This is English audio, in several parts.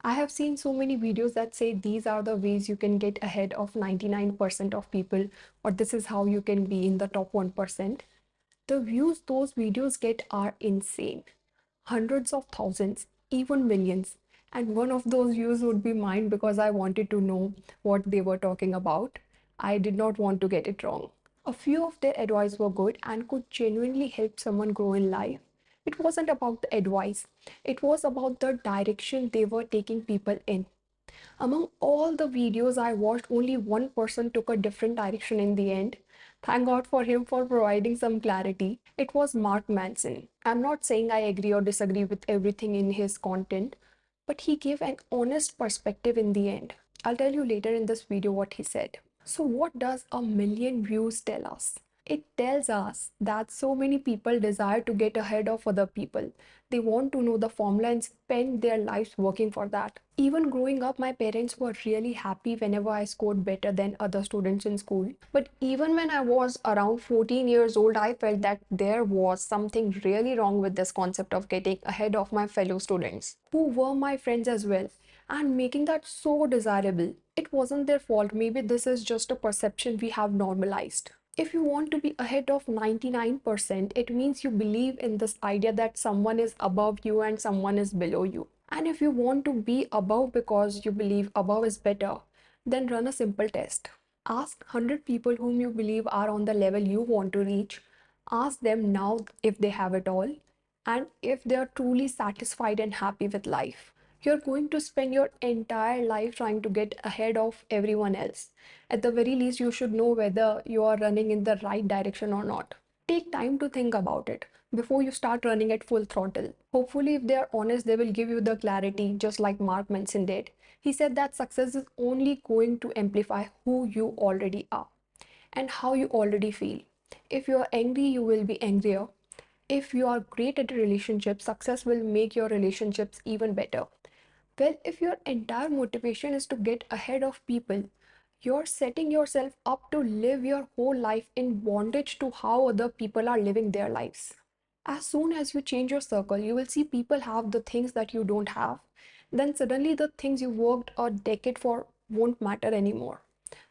I have seen so many videos that say these are the ways you can get ahead of 99% of people, or this is how you can be in the top 1%. The views those videos get are insane. Hundreds of thousands, even millions. And one of those views would be mine because I wanted to know what they were talking about. I did not want to get it wrong. A few of their advice were good and could genuinely help someone grow in life. It wasn't about the advice, it was about the direction they were taking people in. Among all the videos I watched, only one person took a different direction in the end. Thank God for him for providing some clarity. It was Mark Manson. I'm not saying I agree or disagree with everything in his content, but he gave an honest perspective in the end. I'll tell you later in this video what he said. So, what does a million views tell us? It tells us that so many people desire to get ahead of other people. They want to know the formula and spend their lives working for that. Even growing up, my parents were really happy whenever I scored better than other students in school. But even when I was around 14 years old, I felt that there was something really wrong with this concept of getting ahead of my fellow students, who were my friends as well, and making that so desirable. It wasn't their fault. Maybe this is just a perception we have normalized. If you want to be ahead of 99%, it means you believe in this idea that someone is above you and someone is below you. And if you want to be above because you believe above is better, then run a simple test. Ask 100 people whom you believe are on the level you want to reach. Ask them now if they have it all and if they are truly satisfied and happy with life. You're going to spend your entire life trying to get ahead of everyone else. At the very least, you should know whether you are running in the right direction or not. Take time to think about it before you start running at full throttle. Hopefully, if they are honest, they will give you the clarity, just like Mark Manson did. He said that success is only going to amplify who you already are and how you already feel. If you are angry, you will be angrier. If you are great at a relationship, success will make your relationships even better. Well, if your entire motivation is to get ahead of people, you're setting yourself up to live your whole life in bondage to how other people are living their lives. As soon as you change your circle, you will see people have the things that you don't have. Then suddenly the things you worked a decade for won't matter anymore.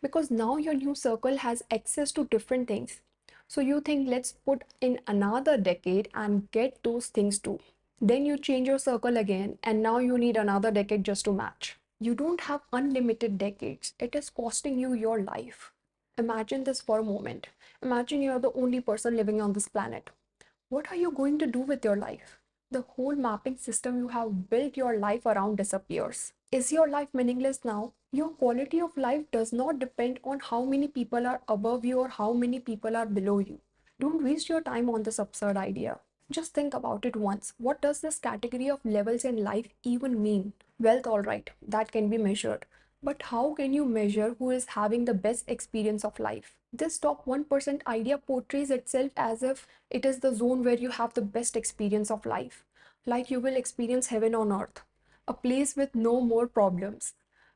Because now your new circle has access to different things. So you think, let's put in another decade and get those things too. Then you change your circle again, and now you need another decade just to match. You don't have unlimited decades, it is costing you your life. Imagine this for a moment. Imagine you're the only person living on this planet. What are you going to do with your life? The whole mapping system you have built your life around disappears. Is your life meaningless now? Your quality of life does not depend on how many people are above you or how many people are below you. Don't waste your time on this absurd idea. Just think about it once. What does this category of levels in life even mean? Wealth, alright, that can be measured. But how can you measure who is having the best experience of life? This top 1% idea portrays itself as if it is the zone where you have the best experience of life. Like you will experience heaven on earth, a place with no more problems.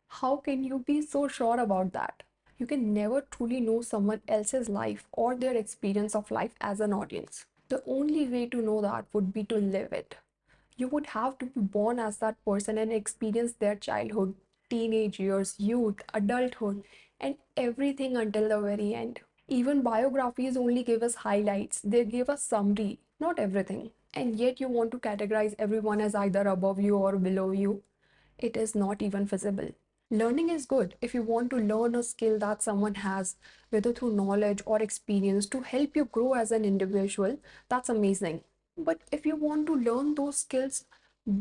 How can you be so sure about that? You can never truly know someone else's life or their experience of life as an audience. The only way to know that would be to live it. You would have to be born as that person and experience their childhood, teenage years, youth, adulthood, and everything until the very end. Even biographies only give us highlights, they give us summary, not everything. And yet you want to categorize everyone as either above you or below you. It is not even feasible. Learning is good if you want to learn a skill that someone has, whether through knowledge or experience, to help you grow as an individual. That's amazing. But if you want to learn those skills,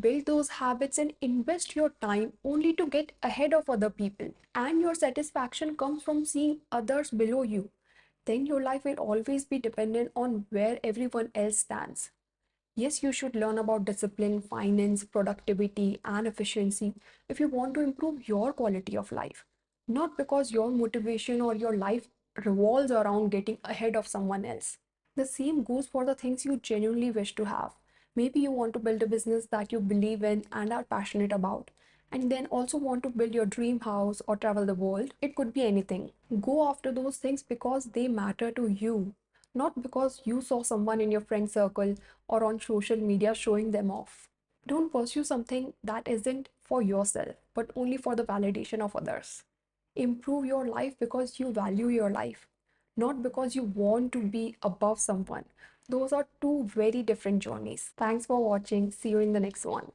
build those habits, and invest your time only to get ahead of other people, and your satisfaction comes from seeing others below you, then your life will always be dependent on where everyone else stands. Yes, you should learn about discipline, finance, productivity, and efficiency if you want to improve your quality of life. Not because your motivation or your life revolves around getting ahead of someone else. The same goes for the things you genuinely wish to have. Maybe you want to build a business that you believe in and are passionate about, and then also want to build your dream house or travel the world. It could be anything. Go after those things because they matter to you, not because you saw someone in your friend circle or on social media showing them off. Don't pursue something that isn't for yourself, but only for the validation of others. Improve your life because you value your life, not because you want to be above someone. Those are two very different journeys. Thanks for watching. See you in the next one.